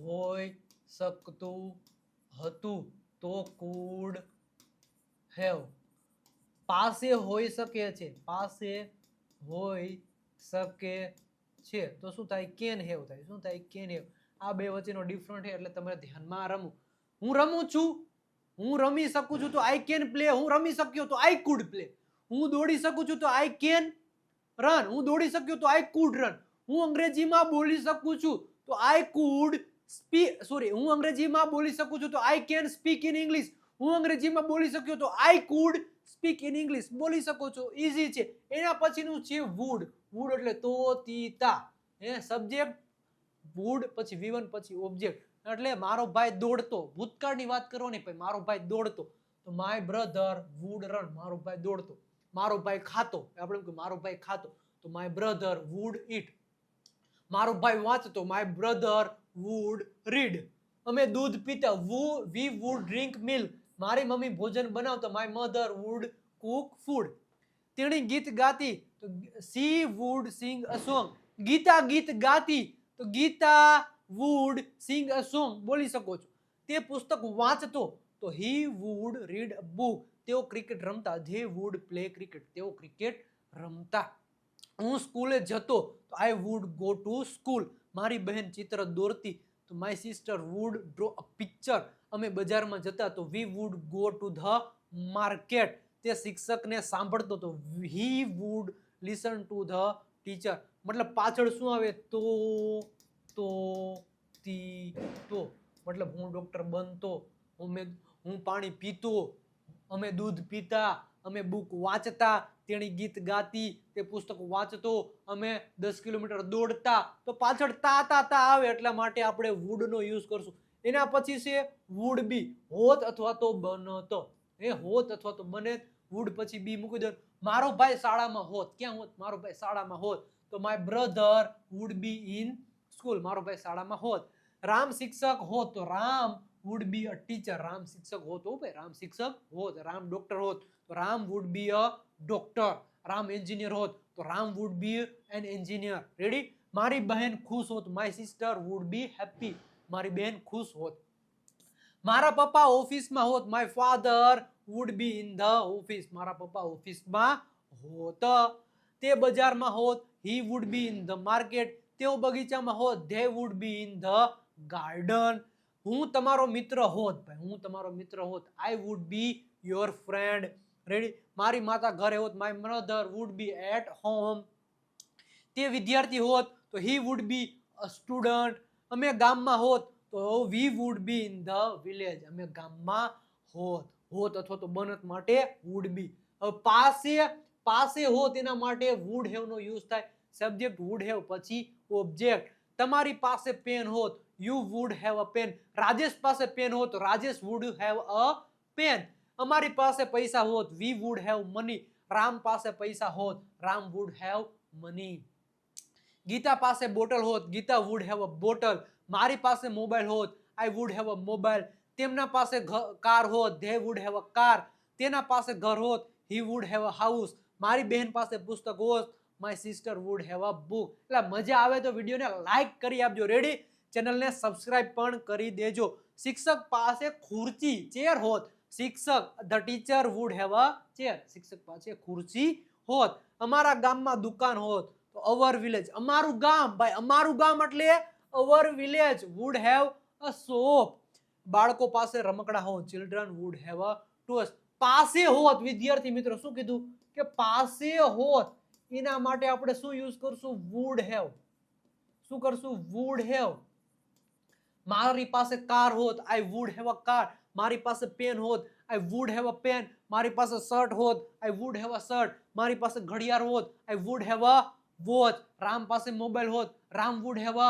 હોઈ શકતું હતું તો કુડ હેવ. પાસે હોઈ શકે છે, પાસે હોઈ શકે છે તો શું થાય? કેન હેવ થાય. શું થાય? Can have. આ બે વચ્ચેનો ડિફરન્ટ છે એટલે તમારે ધ્યાનમાં રમવું. હું રમું છું, હું રમી શકું છું તો આઈ કેન પ્લે. હું રમી શક્યો તો આઈ કુડ પ્લે. હું દોડી શકું છું તો આઈ કેન રન. હું દોડી શક્યો તો આઈ કુડ રન. હું અંગ્રેજીમાં બોલી શકું છું તો આઈ કુડ સ્પીક. સોરી, હું અંગ્રેજીમાં બોલી શકું છું તો I can speak in English. હું અંગ્રેજીમાં બોલી શક્યો તો I could speak in English. બોલી શકો છો, ઈઝી છે. એના પછીનું છે વુડ. વુડ એટલે તો, તી, તા. સબ્જેક્ટ વુડ, પછી V1, પછી ઓબ્જેક્ટ. એટલે મારો ભાઈ દોડતો. ભૂતકાળની વાત કરવાની, પછી મારો ભાઈ દોડતો તો માય બ્રધર વુડ રન. મારો ભાઈ દોડતો. મારો ભાઈ ખાતો, આપણે કે મારો ભાઈ ખાતો તો માય બ્રધર વુડ ઈટ. મારો ભાઈ વાંચતો, માય બ્રધર વુડ રીડ. અમે દૂધ પીતા, વી વુડ ડ્રિંક મિલ્ક. મારી મમ્મી ભોજન બનાવતા, my mother would cook food. તેણી ગીત ગાતી તો she would sing a song. Geeta ગીત ગાતી તો Geeta would sing a song. બોલી શકો છો. તે પુસ્તક વાંચતો તો he would read a book. તેઓ ક્રિકેટ રમતા, ધે વુડ પ્લે ક્રિકેટ. તેઓ ક્રિકેટ રમતા. હું સ્કૂલે જતો તો I would go to school. મારી બહેન ચિત્ર દોરતી તો my sister would draw a picture. અમે બજારમાં જતા તો we would go to the market. તે શિક્ષકને સાંભળતો તો he would listen to the teacher. મતલબ પાછળ શું આવે? તો, તી, તો. મતલબ હું ડોક્ટર બનતો, હું પાણી પીતો, અમે દૂધ પીતા, અમે બુક વાંચતા, તેણી ગીત ગાતી, તે પુસ્તક વાંચતો, અમે 10 કિલોમીટર દોડતા. તો પાછળ તા તા તા આવે એટલા માટે આપણે વુડનો યુઝ કરશું. એના પછી છે વુડ બી. હોત અથવા તો બનતો. હોત અથવા તો બને. વુડ પછી બી મૂકી દો. મારો ભાઈ શાળામાં હોત. ક્યાં હોત? મારો ભાઈ શાળામાં હોત તો my brother would be in school. મારો ભાઈ શાળામાં હોત. રામ શિક્ષક હોત તો Ram would be a teacher. Ram શિક્ષક હોત હો ભાઈ, રામ શિક્ષક હોત. રામ ડોક્ટર હોત તો Ram would be a doctor. Ram engineer હોત તો Ram would be N engineer. Ready? મારી બહેન ખુશ હોત, my sister would be happy. મારી બહેન ખુશ હોત. મારા પપ્પા ઓફિસમાં હોત, my father would be in the office. મારા પપ્પા ઓફિસમાં હોત. તે બજારમાં હોત, he would be in the market. તેઓ બગીચામાં હોત, they would be in the garden. હું તમારો મિત્ર હોત, ભાઈ હું તમારો મિત્ર હોત, I would be your friend. Ready? મારી માતા ઘરે હોત, my mother would be at home. તે વિદ્યાર્થી હોત તો he would be a student. અમે ગામમાં હોત તો we would be in the village. અમે ગામમાં હોત. હોત અથવા તો બનત માટે વુડ બી. હવે પાસે હોત એના માટે વુડ હેવ નો યુઝ થાય. સબ્જેક્ટ વુડ હેવ પછી ઓબ્જેક્ટ. તમારી પાસે પેન હોત, you would have a pen. Rajesh પાસે પેન હોત તો Rajesh would have a pen. અમારી પાસે પૈસા હોત, we would have money. Ram પાસે પૈસા હોત, Ram would have money. Geeta પાસે બોટલ હોત, Geeta would have a bottle. મારી પાસે મોબાઈલ હોત, I would have a mobile. તેમના પાસે કાર હોત, they wood have a car. તેના પાસે ઘર હોત, he would have a house. મારી બહેન પાસે પુસ્તક હોત, my sister wood have a book. એટલે મજા આવે તો વિડીયોને લાઈક કરી આપજો. રેડી? ચેનલને સબસ્ક્રાઇબ પણ કરી દેજો. શિક્ષક પાસે ખુરચી ચેર હોત, શિક્ષક the teacher wood have a chair. શિક્ષક પાસે ખુરચી હોત. અમારા ગામમાં દુકાન હોત તો અવર વિલેજ. અમારું ગામ, ભાઈ અમારું ગામ એટલે our village would have a shop. બાળકો પાસે રમકડા હોત, children would have a toys. પાસે હોત, વિદ્યાર્થી મિત્રો શું કીધું કે પાસે હોત એના માટે આપણે શું યુઝ કરશું? Would have. શું કરશું? Would have. મારી પાસે કાર હોત, I would have a car. મારી પાસે પેન હોત, I would have a pen. મારી પાસે શર્ટ હોત, I would have a shirt. મારી પાસે ઘડિયાળ હોત, I would have a watch. Ram પાસે મોબાઈલ હોત, Ram would have a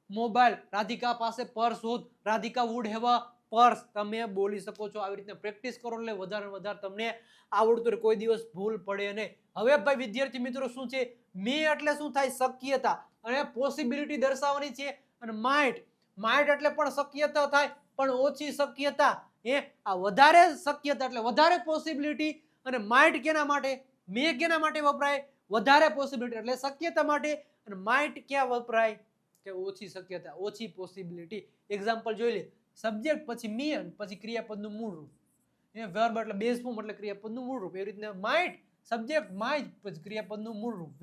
mobile. Radhika પાસે પર્સ હોત, Radhika would have a purse તમે બોલી શકો છો. આવી રીતના પ્રેક્ટિસ કરો એટલે વધારે ને વધારે તમને આવડતું રહે, કોઈ દિવસ ભૂલ પડે નહીં. હવે ભાઈ વિદ્યાર્થી મિત્રો શું છે, મે એટલે શું થાય, શક્યતા અને પોસિબિલિટી દર્શાવવાની છે. અને માઇટ એટલે પણ શક્યતા થાય પણ ઓછી શક્યતા. આ વધારે શક્યતા એટલે વધારે પોસિબિલિટી. અને માઇટ કેના માટે, મે કેના માટે વપરાય, વધારે પોસિબિલિટી એટલે શક્યતા માટે. અને માઇટ ક્યાં વપરાય, કે ઓછી શક્યતા, ઓછી પોસિબિલિટી. એક્ઝામ્પલ જોઈ લે, સબ્જેક્ટ પછી મે પછી ક્રિયાપદનું મૂળ રૂપ. વર્બ એટલે બેઝ ફોર્મ એટલે ક્રિયાપદનું મૂળ રૂપ. એવી રીતના માઇટ સબ્જેક્ટ, માઇટ પછી ક્રિયાપદનું મૂળ રૂપ.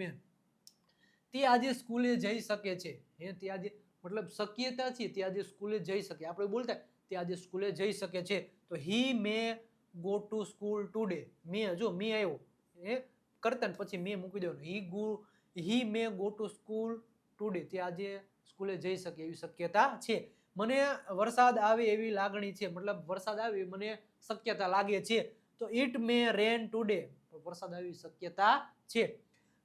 તે આજે સ્કૂલે જઈ શકે છે. તે આજે મતલબ શક્યતા છે, તે આજે સ્કૂલે જઈ શકે. આપણે બોલતા તે આજે સ્કૂલે જઈ શકે છે. તો he may go to school today. May જો મે આવ્યો કરતા ને પછી મે મૂકી દેવાનું. He may go to school today. તે આજે સ્કૂલે જઈ શકે એવી શક્યતા છે. મને વરસાદ આવે એવી લાગણી છે, મતલબ વરસાદ આવે એવી મને શક્યતા લાગે છે. તો ઇટ મે રેન ટુડે. વરસાદ આવી શક્યતા છે.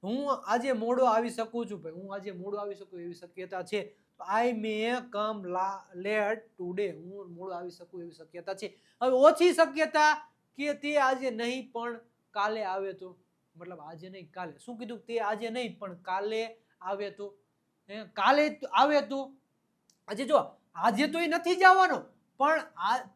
હું આજે મોડો આવી શકું છું. ભાઈ હું આજે મોડો આવી શકું એવી શક્યતા છે. આઈ મે કમ લેટ ટુડે. હું મોડો આવી શકું એવી શક્યતા છે. હવે ઓછી શક્યતા કે તે આજે નહીં પણ કાલે આવે તો. મતલબ આજે નહીં કાલે. શું કીધું, તે આજે નહીં પણ કાલે આવે તો. કાલે આવે તો આજે જો આજે તો એ નથી જવાનો, પણ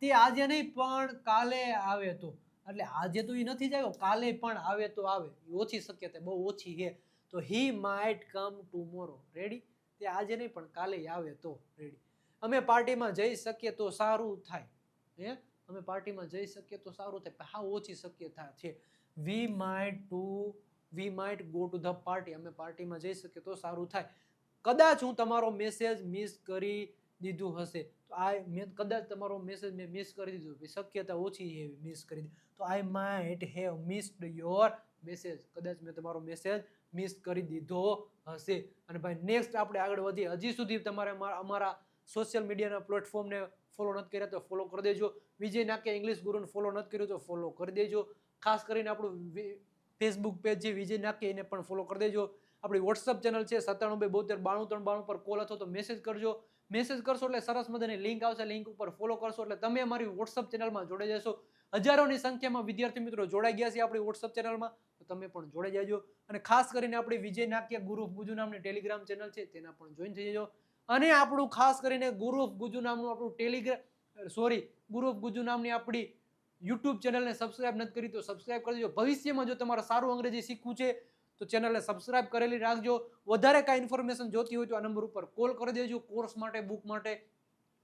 તે આજે નહીં પણ કાલે આવે તો. એટલે આજે તો એ નથી જાય, કાલે પણ આવે તો આવે. ઓછી શક્યતા, બહુ ઓછી છે. તો he might come tomorrow. Ready. તે આજે નહીં પણ કાલે આવે તો. રેડી. અમે પાર્ટીમાં જઈ શકીએ તો સારું થાય. અમે પાર્ટીમાં જઈ શકીએ તો સારું થાય. હા ઓછી શક્યતા છે. We might go to the party. અમે પાર્ટીમાં જઈ શકીએ તો સારું થાય. કદાચ હું તમારો મેસેજ મિસ કરી દીધું હશે. તો કદાચ તમારો મેસેજ મેં મિસ કરી દીધું, શક્યતા ઓછી છે મિસ કરી દીધું. તો I might have missed your message. કદાચ મેં તમારો મેસેજ મિસ કરી દીધો હશે. અને ભાઈ નેક્સ્ટ આપણે આગળ વધીએ. હજી સુધી તમારે અમારા સોશિયલ મીડિયાના પ્લેટફોર્મને ફોલો નથી કર્યા તો ફોલો કરી દેજો. વિજય નાકે ઇંગ્લિશ ગુરુને ફોલો નથી કર્યું તો ફોલો કરી દેજો. ખાસ કરીને આપણું ફેસબુક પેજ છે વિજય નાકે, એને પણ ફોલો કરી દેજો. આપણી વોટ્સઅપ ચેનલ છે 9792729392 પર કોલ અથવા તો મેસેજ કરજો. મેસેજ કરશો એટલે સરસ મજાની લિંક આવશે. લિંક ઉપર ફોલો કરશો એટલે તમે અમારી વોટ્સઅપ ચેનલમાં જોડાઈ જશો. હજારોની સંખ્યામાં વિદ્યાર્થી મિત્રો જોડાઈ ગયા છે આપણી વોટ્સઅપ ચેનલમાં. તો તમે પણ જોડાઈ જજો. અને ખાસ કરીને આપણી વિજય નાક્ય ગુરુ ગુજુ નામની ટેલિગ્રામ ચેનલ છે, તેના પણ જોઈન થઈ જજો. અને આપણું ખાસ કરીને ગુરુ ગુજુ નામનું આપણું ગુરુ ગુજુ નામની આપણી યુટ્યુબ ચેનલને સબસ્ક્રાઇબ નથી કરી તો સબસ્ક્રાઇબ કરી દેજો. ભવિષ્યમાં જો તમારે સારું અંગ્રેજી શીખવું છે તો ચેનલને સબસ્ક્રાઇબ કરેલી રાખજો. વધારે કાંઈ ઇન્ફોર્મેશન જોતી હોય તો આ નંબર ઉપર કોલ કરી દેજો. કોર્સ માટે, બુક માટે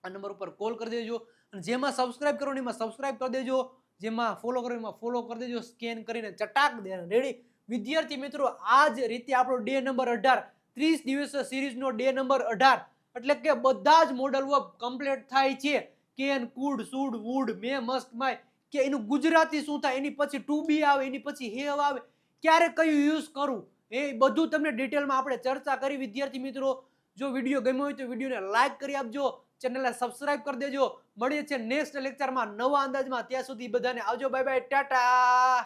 આ નંબર ઉપર કોલ કરી દેજો. અને જેમાં સબસ્ક્રાઇબ કરવાની એમાં સબસ્ક્રાઇબ કરી દેજો, જેમાં ફોલો કરવાની એમાં ફોલો કરી દેજો. સ્કેન કરીને ચટાક દે. રેડી. વિદ્યાર્થી મિત્રો, આ જ રીતે આપણો ડે નંબર 18, 30 દિવસીય સિરીઝનો ડે નંબર 18 એટલે કે બધા જ મોડલ વર્બ કમ્પ્લીટ થાય છે. Can, could, should, would, may, must, might. કે એનું ગુજરાતી શું થાય, એની પછી ટુ બી આવે, એની પછી હેવ આવે, ક્યારે કયું યુઝ કરવું, એ બધું તમને ડિટેલમાં આપણે ચર્ચા કરી. વિદ્યાર્થી મિત્રો, જો વિડીયો ગમ્યો હોય તો વિડીયોને લાઈક કરી આપજો, ચેનલને સબસ્ક્રાઇબ કરી દેજો. મળીએ છીએ નેક્સ્ટ લેક્ચરમાં નવા અંદાજમાં. ત્યાં સુધી બધાને આવજો. Bye bye, Tata.